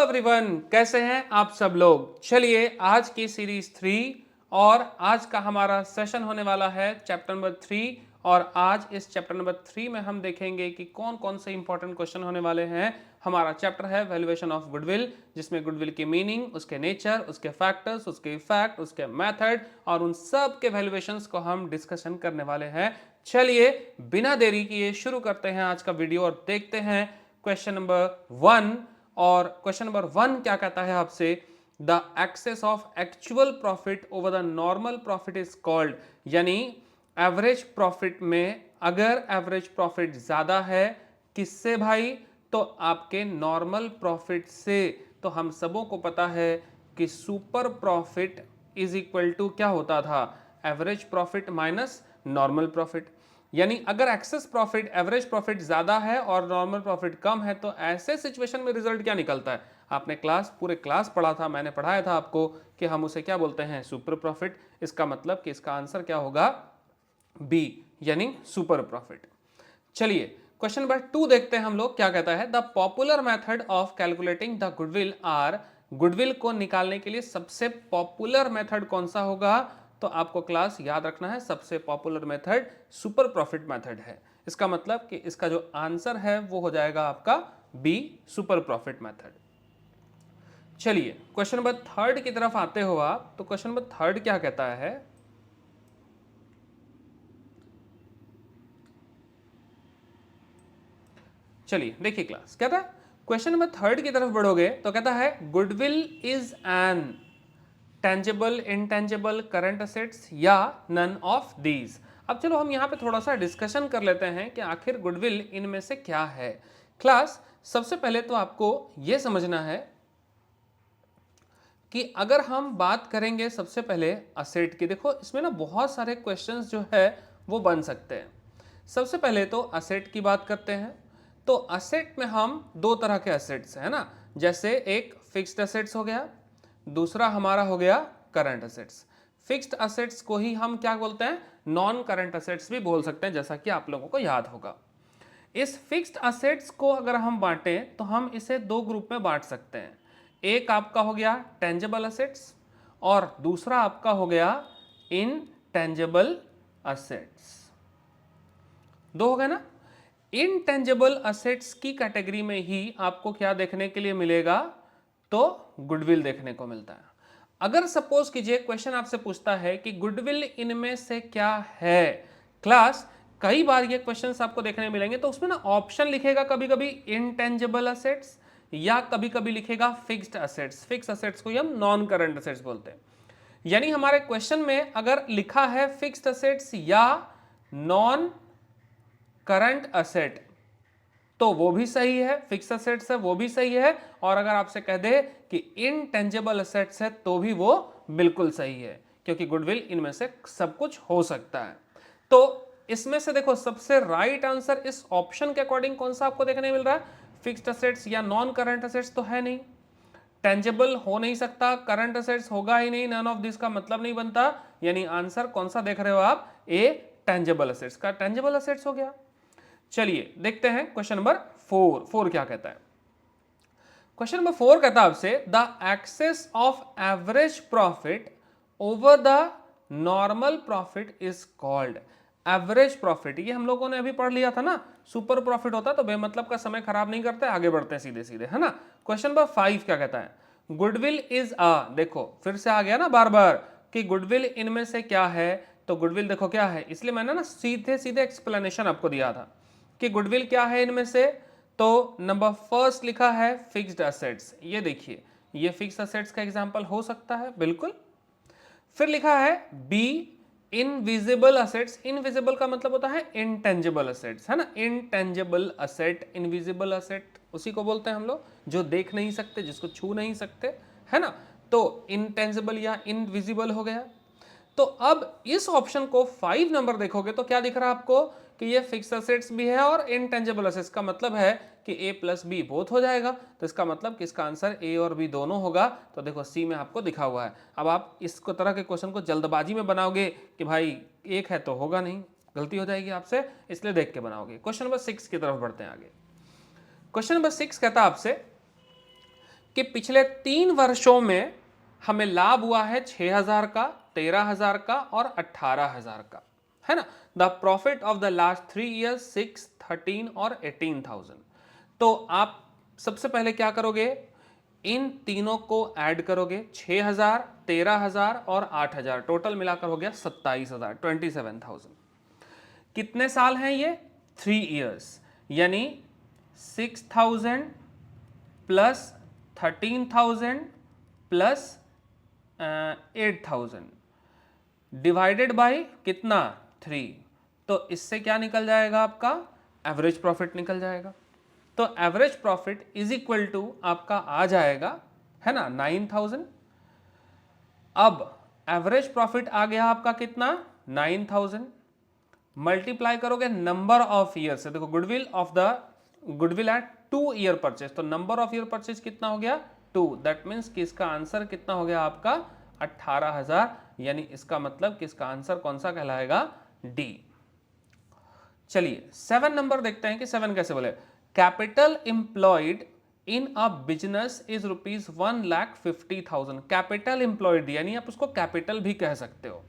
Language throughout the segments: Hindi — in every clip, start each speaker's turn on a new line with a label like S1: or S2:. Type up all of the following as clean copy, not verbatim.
S1: एवरीवन, कैसे हैं आप सब लोग। चलिए आज की सीरीज 3 और आज का हमारा सेशन होने वाला है चैप्टर नंबर 3। और आज इस चैप्टर नंबर 3 में हम देखेंगे कि कौन कौन से इंपॉर्टेंट क्वेश्चन होने वाले हैं। हमारा चैप्टर है वैल्यूएशन ऑफ गुडविल, जिसमें गुडविल की मीनिंग, उसके नेचर, उसके फैक्टर्स, उसके इफेक्ट, उसके मेथड और उन सब के वैल्यूएशंस को हम डिस्कशन करने वाले हैं। चलिए बिना देरी किए शुरू करते हैं आज का वीडियो और देखते हैं क्वेश्चन नंबर 1। और क्वेश्चन नंबर 1 क्या कहता है आपसे, the excess of actual profit over the normal profit is called. यानी एवरेज प्रॉफिट में अगर एवरेज प्रॉफिट ज्यादा है किससे भाई, तो आपके नॉर्मल प्रॉफिट से। तो हम सबों को पता है कि super profit is equal to क्या होता था, average profit minus normal profit. यानी अगर एक्सेस प्रॉफिट एवरेज प्रॉफिट ज्यादा है और नॉर्मल प्रॉफिट कम है तो ऐसे सिचुएशन में रिजल्ट क्या निकलता है। आपने पूरे क्लास पढ़ा था, मैंने पढ़ाया था आपको कि हम उसे क्या बोलते हैं, सुपर प्रॉफिट। इसका मतलब कि इसका आंसर क्या होगा, बी यानी सुपर प्रॉफिट। चलिए क्वेश्चन नंबर 2 देखते हैं हम लोग क्या कहता है। The popular method of calculating the goodwill are, goodwill को निकालने के लिए सबसे पॉपुलर मेथड कौन सा होगा। तो आपको क्लास याद रखना है, सबसे popular method super profit method है। इसका मतलब कि इसका जो आंसर है वो हो जाएगा आपका बी, सुपर प्रॉफिट मेथड। चलिए क्वेश्चन नंबर 3 की तरफ आते हो आप, तो क्वेश्चन नंबर 3 क्या कहता है। चलिए देखिए क्लास कहता है, क्वेश्चन नंबर 3 की तरफ बढ़ोगे तो कहता है goodwill is an tangible, intangible, current assets या नन ऑफ दीज। अब चलो हम यहाँ पे थोड़ा सा डिस्कशन कर लेते हैं कि आखिर गुडविल इनमें से क्या है। क्लास सबसे पहले तो आपको यह समझना है कि अगर हम बात करेंगे सबसे पहले असेट की, देखो इसमें ना बहुत सारे क्वेश्चंस जो है वो बन सकते हैं। सबसे पहले तो असेट की बात करते हैं। तो असेट में हम दो तरह के असेट्स है ना, जैसे एक फिक्स्ड असेट्स हो गया, दूसरा हमारा हो गया करंट असेट्स। फिक्स्ड असेट्स को ही हम क्या बोलते हैं, नॉन करंट असेट्स भी बोल सकते हैं, जैसा कि आप लोगों को याद होगा। इस फिक्स्ड असेट्स को अगर हम बांटें तो हम इसे दो ग्रुप में बांट सकते हैं। एक आपका हो गया टेंजेबल असेट्स और दूसरा आपका हो गया इनटेंजेबल असेट्स। दो हो गए ना। इनटेंजेबल असेट्स की कैटेगरी में ही आपको क्या देखने के लिए मिलेगा, तो गुडविल देखने को मिलता है। अगर सपोज कीजिए क्वेश्चन आपसे पूछता है कि गुडविल इनमें से क्या है, क्लास कई बार ये क्वेश्चंस आपको देखने मिलेंगे तो उसमें ना ऑप्शन लिखेगा कभी कभी इनटेंजेबल असेट्स या कभी कभी लिखेगा फिक्स्ड असेट्स। फिक्स्ड असेट्स को हम नॉन करंट असेट्स बोलते हैं। यानी हमारे क्वेश्चन में अगर लिखा है फिक्स्ड असेट्स या नॉन करंट असेट तो वो भी सही है, फिक्स असेट्स है वो भी सही है, और अगर आपसे कह दे कि इनटेंजेबल असेट्स है तो भी वो बिल्कुल सही है, क्योंकि गुडविल इनमें से सब कुछ हो सकता है। तो इसमें से देखो सबसे राइट आंसर इस ऑप्शन के अकॉर्डिंग कौन सा आपको देखने मिल रहा है, फिक्स्ड असेट्स या नॉन करंट असेट्स तो है नहीं, टेंजेबल हो नहीं सकता, करंट असेट्स होगा ही नहीं, नन ऑफ दिस का मतलब नहीं बनता। यानी आंसर कौन सा देख रहे हो आप, ए टेंजेबल असेट्स का टेंजेबल असेट्स हो गया। चलिए देखते हैं क्वेश्चन नंबर 4 क्या कहता है। क्वेश्चन नंबर 4 कहता है आपसे the excess of average profit over the normal profit is called. Average profit ये हम लोगों ने अभी पढ़ लिया था ना, सुपर प्रॉफिट होता तो बेमतलब का समय खराब नहीं करते, आगे बढ़ते हैं सीधे सीधे, है ना। क्वेश्चन नंबर 5 क्या कहता है, गुडविल इज देखो फिर से आ गया ना बार बार कि गुडविल इनमें से क्या है। तो गुडविल देखो क्या है, इसलिए मैंने ना सीधे सीधे एक्सप्लेनेशन आपको दिया था कि गुडविल क्या है इनमें से। तो नंबर फर्स्ट लिखा है फिक्स्ड असेट्स, ये देखिए ये फिक्स्ड असेट्स का एग्जांपल हो सकता है बिल्कुल। फिर लिखा है बी इनविजिबल असेट्स, इनविजिबल का मतलब होता है इनटेंजिबल असेट्स, है ना। इनटेंजिबल असेट, इनविजिबल असेट उसी को बोलते हैं हम लोग जो देख नहीं सकते, जिसको छू नहीं सकते, है ना। तो इनटेंजिबल या इनविजिबल हो गया। तो अब इस ऑप्शन को 5 नंबर देखोगे तो क्या दिख रहा है आपको कि ये फिक्स्ड असेट्स भी है और इनटेंजिबल असेट्स का मतलब है कि ए प्लस बी बोथ हो जाएगा। तो इसका मतलब कि इसका आंसर ए और बी दोनों होगा। तो देखो सी में आपको दिखा हुआ है। अब आप इसको तरह के क्वेश्चन को जल्दबाजी में बनाओगे कि भाई एक है तो होगा नहीं, गलती हो जाएगी आपसे, इसलिए देख के बनाओगे। क्वेश्चन नंबर 6 की तरफ बढ़ते हैं आगे। क्वेश्चन नंबर 6 कहता है आपसे कि पिछले 3 वर्षों में हमें लाभ हुआ है 6,000 का, 13,000 का और 18,000 का, है ना। The profit of the last 3 years 6, 13 और 18,000। तो आप सबसे पहले क्या करोगे, इन तीनों को ऐड करोगे, 6,000, 13,000 और 8,000, टोटल मिलाकर हो गया 27,000, 27,000। कितने साल हैं ये, 3 ईयर्स, यानी 6,000 प्लस 13,000 प्लस 8,000 डिवाइडेड बाय कितना, 3। तो इससे क्या निकल जाएगा, आपका एवरेज प्रॉफिट निकल जाएगा। तो average profit is equal to आपका आ जाएगा, है ना, 9,000। अब एवरेज प्रॉफिट आ गया आपका कितना, 9,000, मल्टीप्लाई करोगे नंबर ऑफ ईयर से। देखो गुडविल एट 2 ईयर परचेज, तो नंबर ऑफ ईयर परचेज कितना हो गया, 2। दैट मीन्स कि इसका आंसर कितना हो गया आपका 18,000, यानी इसका मतलब कि इसका आंसर कौन सा कहलाएगा, डी। चलिए 7 नंबर देखते हैं कि 7 कैसे बोले। Capital employed in a business is ₹1,50,000। Capital employed यानी आप उसको कैपिटल भी कह सकते हो।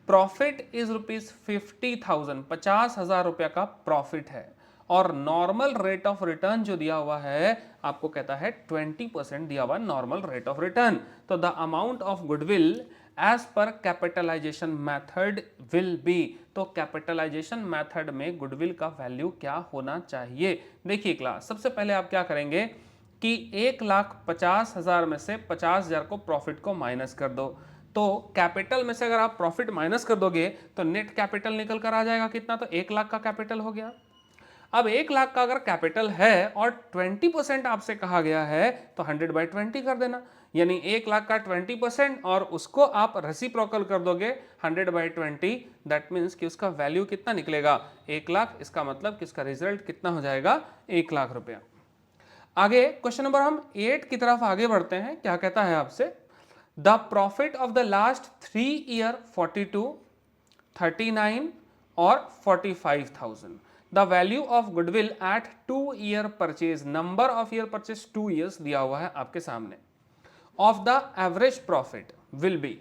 S1: प्रॉफिट इज ₹50,000, 50,000 रुपया का प्रॉफिट है। और नॉर्मल रेट ऑफ रिटर्न जो दिया हुआ है आपको कहता है 20% दिया हुआ नॉर्मल रेट ऑफ रिटर्न। तो the amount of goodwill as per capitalisation method will be. तो कैपिटलाइजेशन मेथड में गुडविल का वैल्यू क्या होना चाहिए। देखिए क्लास, सबसे पहले आप क्या करेंगे कि 1,50,000 में से 50,000 को प्रॉफिट को माइनस कर दो। तो कैपिटल में से अगर आप प्रॉफिट माइनस कर दोगे तो नेट कैपिटल निकल कर आ जाएगा कितना, तो 1,00,000 का कैपिटल हो गया। अब 1,00,000 का अगर कैपिटल है और 20% आपसे कहा गया है तो 100/20 कर देना, यानी 1,00,000 का 20% और उसको आप रेसिप्रोकल कर दोगे 100/20। दैट मीन्स कि उसका वैल्यू कितना निकलेगा, 1,00,000। इसका मतलब कि इसका रिजल्ट कितना हो जाएगा, 1,00,000 रुपया। आगे क्वेश्चन नंबर हम 8 की तरफ आगे बढ़ते हैं। क्या कहता है आपसे, the profit of the last 3 year 42, 39 और 45,000। The value of goodwill at 2 year purchase, number of year purchase 2 years दिया हुआ है आपके सामने। Of the average profit will be,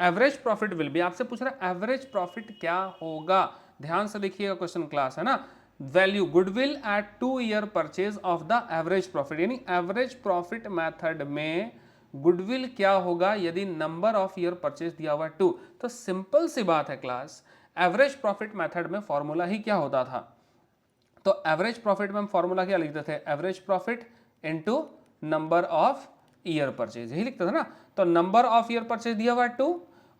S1: average profit will be आपसे पूछ रहा है एवरेज प्रॉफिट क्या होगा। ध्यान से देखिएगा क्वेश्चन क्लास, है ना। Value goodwill at 2 year purchase of the average profit, यानी एवरेज प्रॉफिट मेथड में गुडविल क्या होगा यदि नंबर ऑफ ईयर परचेज दिया हुआ 2। तो सिंपल सी बात है क्लास, एवरेज प्रॉफिट मेथड में फॉर्मूला ही क्या होता था, तो एवरेज प्रॉफिट में हम फॉर्मूला क्या लिखते थे, average profit into number of year purchase, यही लिखते थे ना। तो नंबर ऑफ ईयर परचेज दिया हुआ 2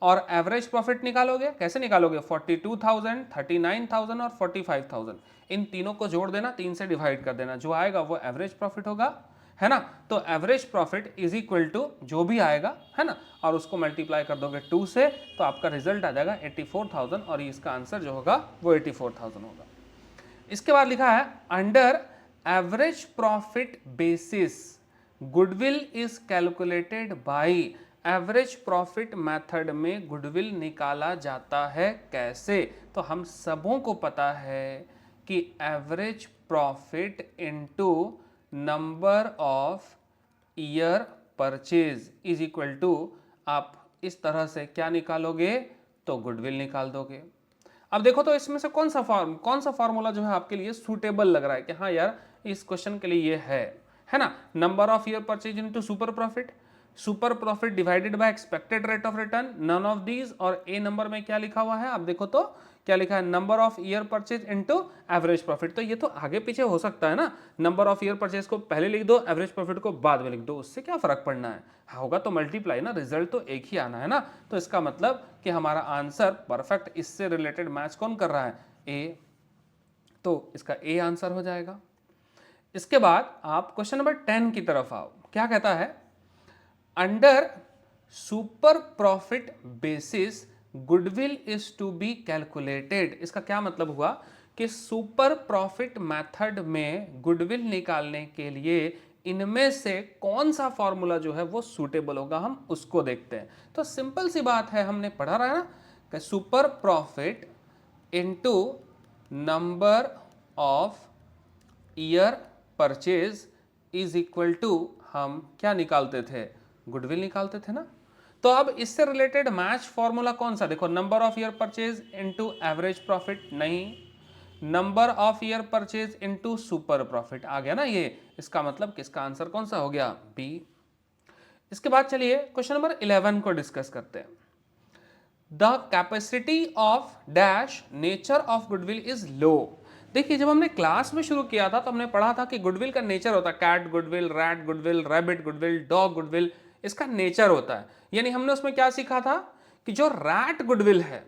S1: और एवरेज प्रॉफिट निकालोगे, कैसे निकालोगे, 42,000, 39,000 और 45,000, इन तीनों को जोड़ देना, 3 से डिवाइड कर देना, जो आएगा वो एवरेज प्रॉफिट होगा, है ना। तो average profit is equal to जो भी आएगा, है ना, और उसको मल्टीप्लाई कर दोगे 2 से, तो आपका रिजल्ट आ जाएगा 84,000 और इसका आंसर जो होगा वो 84,000 होगा। इसके बाद लिखा है under average profit basis goodwill is calculated by. Average profit method में गुडविल निकाला जाता है कैसे, तो हम सबों को पता है कि average profit into number of year purchase is equal to, आप इस तरह से क्या निकालोगे, तो गुडविल निकाल दोगे। अब देखो तो इसमें से कौन सा फॉर्मूला जो है आपके लिए सूटेबल लग रहा है कि हाँ यार इस क्वेश्चन के लिए ये है ना। Number of year purchase into super profit divided by expected rate of return, none of these. और ए नंबर में क्या लिखा हुआ है, आप देखो तो क्या लिखा है, number of year purchase into average profit. तो ये तो आगे पीछे हो सकता है ना, नंबर ऑफ ईयर परचेज को पहले लिख दो, एवरेज प्रॉफिट को बाद में लिख दो, उससे क्या फर्क पड़ना है, होगा तो मल्टीप्लाई ना, रिजल्ट तो एक ही आना है ना। तो इसका मतलब कि हमारा आंसर परफेक्ट इससे रिलेटेड मैच कौन कर रहा है, ए, तो इसका ए आंसर हो जाएगा। इसके बाद आप क्वेश्चन नंबर 10 की तरफ आओ। क्या कहता है, under super profit basis goodwill is to be calculated. इसका क्या मतलब हुआ कि सुपर प्रॉफिट मेथड में गुडविल निकालने के लिए इनमें से कौन सा फॉर्मूला जो है वो सूटेबल होगा, हम उसको देखते हैं। तो सिंपल सी बात है, हमने पढ़ा रहा है ना कि super profit into number of year purchase is equal to हम क्या निकालते थे, गुडविल निकालते थे ना। तो अब इससे रिलेटेड मैच फॉर्मूला कौन सा, देखो number of year purchase into average profit, नहीं, number of year purchase into super profit आ गया ना ये, इसका मतलब किसका आंसर कौन सा हो गया, बी। इसके बाद चलिए क्वेश्चन नंबर 11 को डिस्कस करते हैं। The capacity of dash nature of goodwill is low. देखिए जब हमने क्लास में शुरू किया था तो हमने पढ़ा था कि गुडविल का नेचर होता है cat goodwill, rat goodwill, rabbit goodwill, dog goodwill, इसका नेचर होता है। यानी हमने उसमें क्या सीखा था कि जो रैट गुडविल है,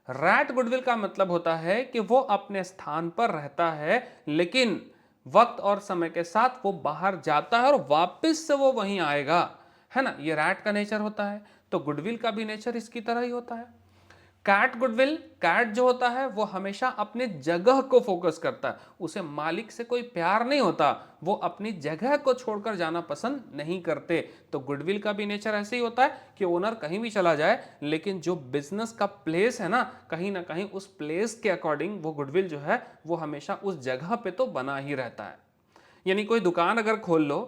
S1: रैट गुडविल का मतलब होता है कि वो अपने स्थान पर रहता है, लेकिन वक्त और समय के साथ वो बाहर जाता है और वापस से वो वहीं आएगा, है ना, ये रैट का नेचर होता है। तो गुडविल का भी नेचर इसकी तरह ही होता है। कैट गुडविल, कैट जो होता है वो हमेशा अपने जगह को फोकस करता है, उसे मालिक से कोई प्यार नहीं होता, वो अपनी जगह को छोड़कर जाना पसंद नहीं करते। तो गुडविल का भी नेचर ऐसे ही होता है कि ओनर कहीं भी चला जाए, लेकिन जो बिजनेस का प्लेस है ना कहीं उस प्लेस के अकॉर्डिंग वो गुडविल जो है वो हमेशा उस जगह पे तो बना ही रहता है। यानी कोई दुकान अगर खोल लो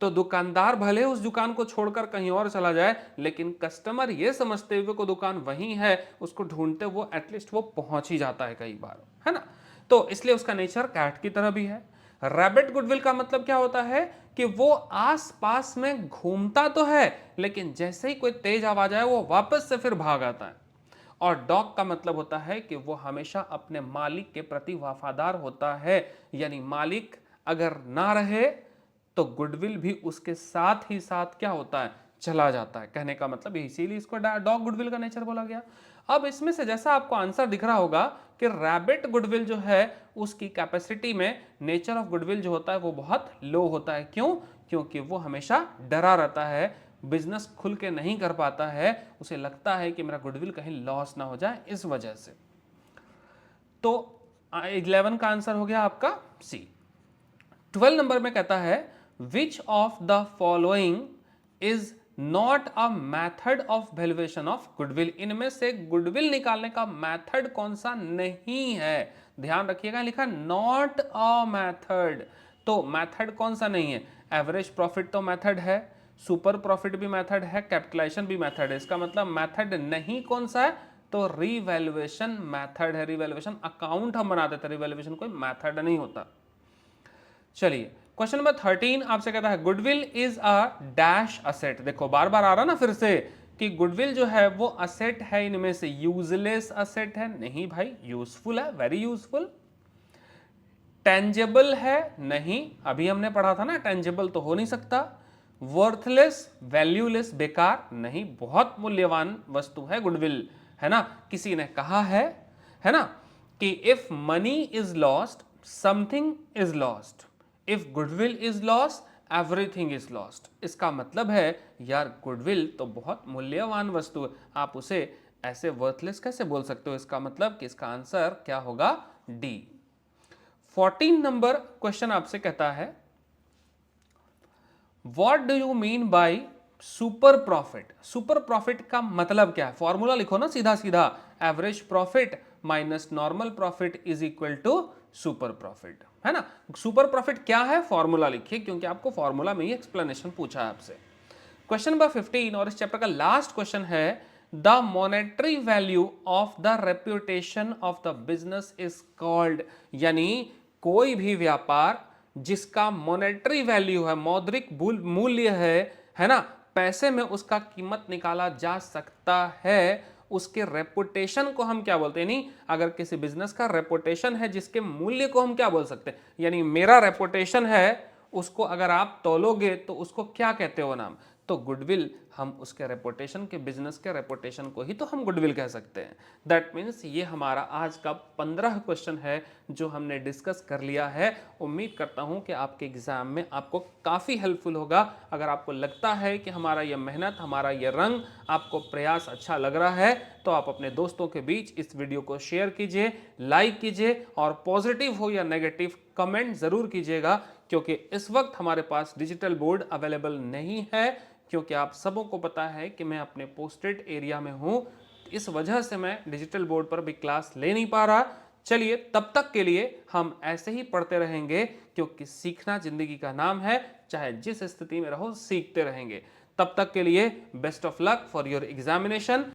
S1: तो दुकानदार भले उस दुकान को छोड़कर कहीं और चला जाए, लेकिन कस्टमर ये समझते हुए को दुकान वहीं है, उसको ढूंढते वो एटलीस्ट वो पहुंच ही जाता है कई बार, है ना। तो इसलिए उसका नेचर कैट की तरह भी है। रैबिट गुडविल का मतलब क्या होता है कि वो आस पास में घूमता तो है, लेकिन जैसे ही कोई तेज आवाज आए वो वापस से फिर भाग आता है। और डॉग का मतलब होता है कि वो हमेशा अपने मालिक के प्रति वफादार होता है, यानी मालिक अगर ना रहे तो गुडविल भी उसके साथ ही साथ क्या होता है, चला जाता है। कहने का मतलब इसीलिए इसको डॉग गुडविल का नेचर बोला गया। अब इसमें से जैसा आपको आंसर दिख रहा होगा कि रैबिट गुडविल जो है उसकी कैपेसिटी में नेचर ऑफ गुडविल जो होता है वो बहुत लो होता है। क्यों? क्योंकि वो हमेशा डरा रहता है, बिजनेस खुल के नहीं कर पाता है, उसे लगता है कि मेरा गुडविल कहीं लॉस ना हो जाए, इस वजह से। तो 11 का आंसर हो गया आपका सी। 12 नंबर में कहता है which of the following is not a method of valuation of goodwill. इनमें से गुडविल निकालने का मैथड कौन सा नहीं है, ध्यान रखिएगा, लिखा नॉट अ मैथड। तो मैथड कौन सा नहीं है, एवरेज प्रॉफिट तो मैथड है, सुपर प्रॉफिट भी मेथड है, कैपिटलाइजेशन भी मेथड है। इसका मतलब मेथड नहीं कौन सा है, तो रिवैल्यूएशन मेथड है। रिवैल्यूएशन अकाउंट हम बनाते थे, रिवैल्यूएशन कोई मेथड नहीं होता। चलिए क्वेश्चन नंबर 13 आपसे कहता है goodwill is a dash asset. देखो बार बार आ रहा ना फिर से कि गुडविल जो है वो असेट है, इनमें से यूजलेस असेट है, नहीं भाई, यूजफुल है, वेरी यूजफुल। टेंजेबल है, नहीं, अभी हमने पढ़ा था ना टेंजेबल तो हो नहीं सकता। वर्थलेस, वैल्यूलेस, बेकार, नहीं, बहुत मूल्यवान वस्तु है गुडविल, है ना। किसी ने कहा है ना कि if money is lost something is lost, if goodwill is lost everything is lost. इसका मतलब है यार गुडविल तो बहुत मूल्यवान वस्तु है, आप उसे ऐसे वर्थलेस कैसे बोल सकते हो। इसका मतलब कि इसका आंसर क्या होगा, डी। 14 नंबर क्वेश्चन आपसे कहता है what do you mean by super profit. Super profit का मतलब क्या है, फॉर्मूला लिखो ना सीधा सीधा, average profit minus normal profit is equal to super profit, है ना। सुपर प्रॉफिट क्या है, फॉर्मूला लिखिए, क्योंकि आपको फॉर्मूला में ही एक्सप्लेनेशन पूछा है आपसे। क्वेश्चन नंबर 15 और इस चैप्टर का लास्ट क्वेश्चन है the monetary value of the reputation of the business is called. यानी कोई भी व्यापार जिसका मॉनेटरी वैल्यू है, मौद्रिक मूल्य है ना, पैसे में उसका कीमत निकाला जा सकता है, उसके रेपुटेशन को हम क्या बोलते हैं। नहीं, अगर किसी बिजनेस का रेपुटेशन है जिसके मूल्य को हम क्या बोल सकते हैं, यानी मेरा रेपुटेशन है, उसको अगर आप तोलोगे तो उसको क्या कहते हो नाम, तो गुडविल, हम उसके रेपुटेशन के, बिजनेस के रेपुटेशन को ही तो हम गुडविल कह सकते हैं। दैट मीन्स ये हमारा आज का 15 क्वेश्चन है जो हमने डिस्कस कर लिया है। उम्मीद करता हूं कि आपके एग्जाम में आपको काफ़ी हेल्पफुल होगा। अगर आपको लगता है कि हमारा ये मेहनत, हमारा ये रंग, आपको प्रयास अच्छा लग रहा है, तो आप अपने दोस्तों के बीच इस वीडियो को शेयर कीजिए, लाइक कीजिए, और पॉजिटिव हो या नेगेटिव कमेंट ज़रूर कीजिएगा, क्योंकि इस वक्त हमारे पास डिजिटल बोर्ड अवेलेबल नहीं है, क्योंकि आप सबों को पता है कि मैं अपने पोस्टेड एरिया में हूं, इस वजह से मैं डिजिटल बोर्ड पर भी क्लास ले नहीं पा रहा। चलिए तब तक के लिए हम ऐसे ही पढ़ते रहेंगे, क्योंकि सीखना जिंदगी का नाम है। चाहे जिस स्थिति में रहो सीखते रहेंगे। तब तक के लिए best of luck for your examination.